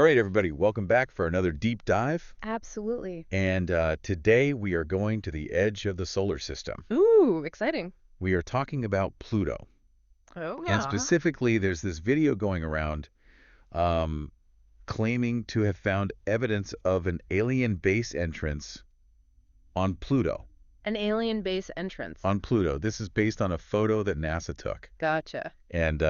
All right, everybody, welcome back for another deep dive. Absolutely. And today we are going to the edge of the solar system. Ooh, exciting. We are talking about Pluto. Oh, And yeah. specifically, there's this video going around um, claiming to have found evidence of an alien base entrance on Pluto. An alien base entrance. On Pluto. This is based on a photo that NASA took. Gotcha. And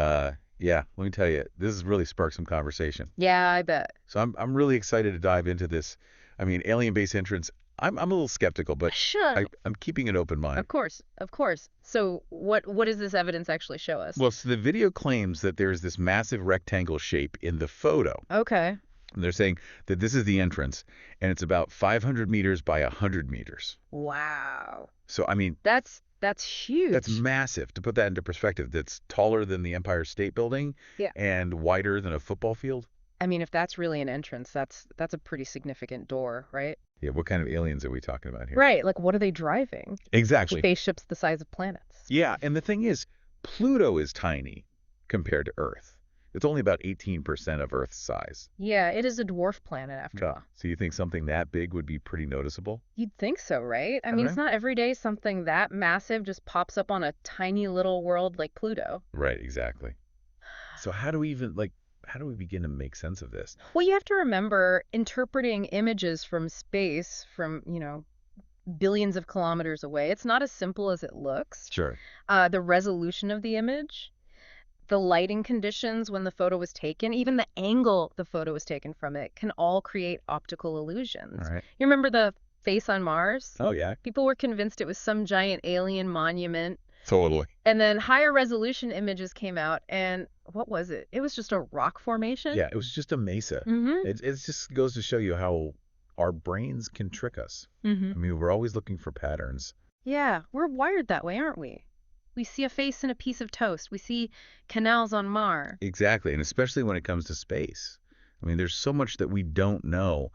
yeah, let me tell you, this has really sparked some conversation. Yeah, I bet. So I'm really excited to dive into this. I mean, alien base entrance, I'm a little skeptical, but Sure. I'm keeping an open mind. Of course, of course. So what does this evidence actually show us? Well, so the video claims that there's this massive rectangle shape in the photo. Okay. And they're saying that this is the entrance, and it's about 500 meters by 100 meters. Wow. So, I mean, That's huge. that's massive. To put that into perspective, that's taller than the Empire State Building Yeah. and wider than a football field. I mean, if that's really an entrance, that's a pretty significant door, right? Yeah, what kind of aliens are we talking about here? Right. Like, what are they driving? Exactly. Spaceships the size of planets. Yeah, and the thing is, Pluto is tiny compared to Earth. It's only about 18% of Earth's size. Yeah, it is a dwarf planet after Yeah. all. So you think something that big would be pretty noticeable? You'd think so, right? I I mean, don't it's know. not every day something that massive just pops up on a tiny little world like Pluto. Right, exactly. So how do we begin to make sense of this? Well, you have to remember interpreting images from space from, billions of kilometers away. It's not as simple as it looks. Sure. The resolution of the image, the lighting conditions when the photo was taken, even the angle the photo was taken from it can all create optical illusions. All right. You remember the face on Mars? Oh, yeah. People were convinced it was some giant alien monument. Totally. And then higher resolution images came out, and what was it? It was just a rock formation. Yeah, it was just a mesa. Mm-hmm. It just goes to show you how our brains can trick us. Mm-hmm. I mean, we're always looking for patterns. Yeah, we're wired that way, aren't we? We see a face in a piece of toast. We see canals on Mars. Exactly, and especially when it comes to space. I mean, there's so much that we don't know.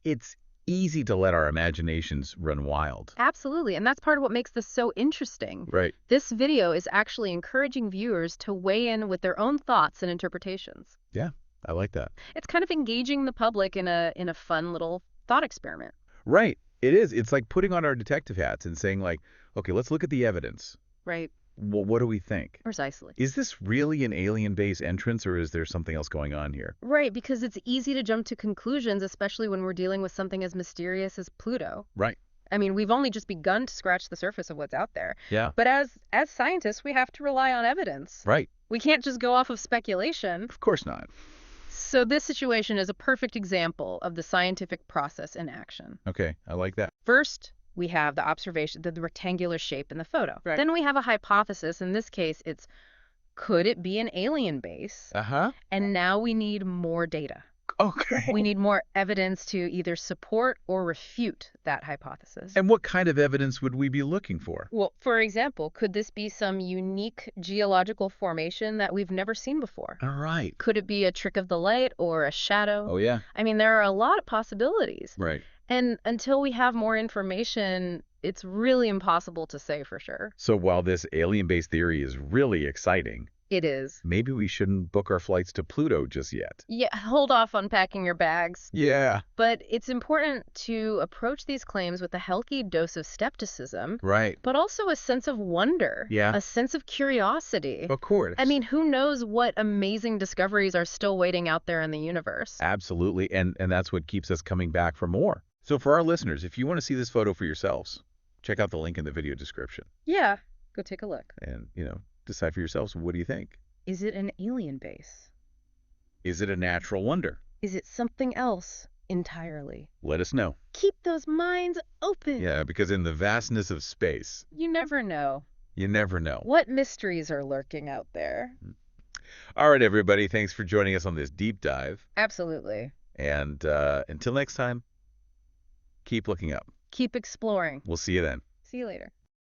It's easy to let our imaginations run wild. Absolutely, and that's part of what makes this so interesting. Right. This video is actually encouraging viewers to weigh in with their own thoughts and interpretations. Yeah, I like that. It's kind of engaging the public in a fun little thought experiment. Right. It is. It's like putting on our detective hats and saying, like, okay, let's look at the evidence. Right. Well, what do we think? Precisely. Is this really an alien base entrance, or is there something else going on here? Right, because it's easy to jump to conclusions, especially when we're dealing with something as mysterious as Pluto. Right. I mean, we've only just begun to scratch the surface of what's out there. Yeah. But as scientists, we have to rely on evidence. Right. We can't just go off of speculation. Of course not. So this situation is a perfect example of the scientific process in action. Okay, I like that. First, we have the observation, the rectangular shape in the photo. Right. Then we have a hypothesis. In this case, it's could it be an alien base? Uh-huh. And now we need more data. Okay. We need more evidence to either support or refute that hypothesis. And what kind of evidence would we be looking for? Well, for example, could this be some unique geological formation that we've never seen before? All right. Could it be a trick of the light or a shadow? Oh, yeah. I mean, there are a lot of possibilities. Right. And until we have more information, it's really impossible to say for sure. So while this alien-based theory is really exciting, It is. maybe we shouldn't book our flights to Pluto just yet. Yeah, hold off on packing your bags. Yeah. But it's important to approach these claims with a healthy dose of skepticism, Right. but also a sense of wonder, Yeah. a sense of curiosity. Of course. I mean, who knows what amazing discoveries are still waiting out there in the universe? Absolutely, and that's what keeps us coming back for more. So for our listeners, if you want to see this photo for yourselves, check out the link in the video description Yeah, go take a look. and, decide for yourselves, what do you think? Is it an alien base? Is it a natural wonder? Is it something else entirely? Let us know. Keep those minds open. Yeah, because in the vastness of space, You never know you never know. what mysteries are lurking out there. All right, everybody, thanks for joining us on this deep dive. Absolutely. And until next time, keep looking up. Keep exploring. We'll see you then. See you later.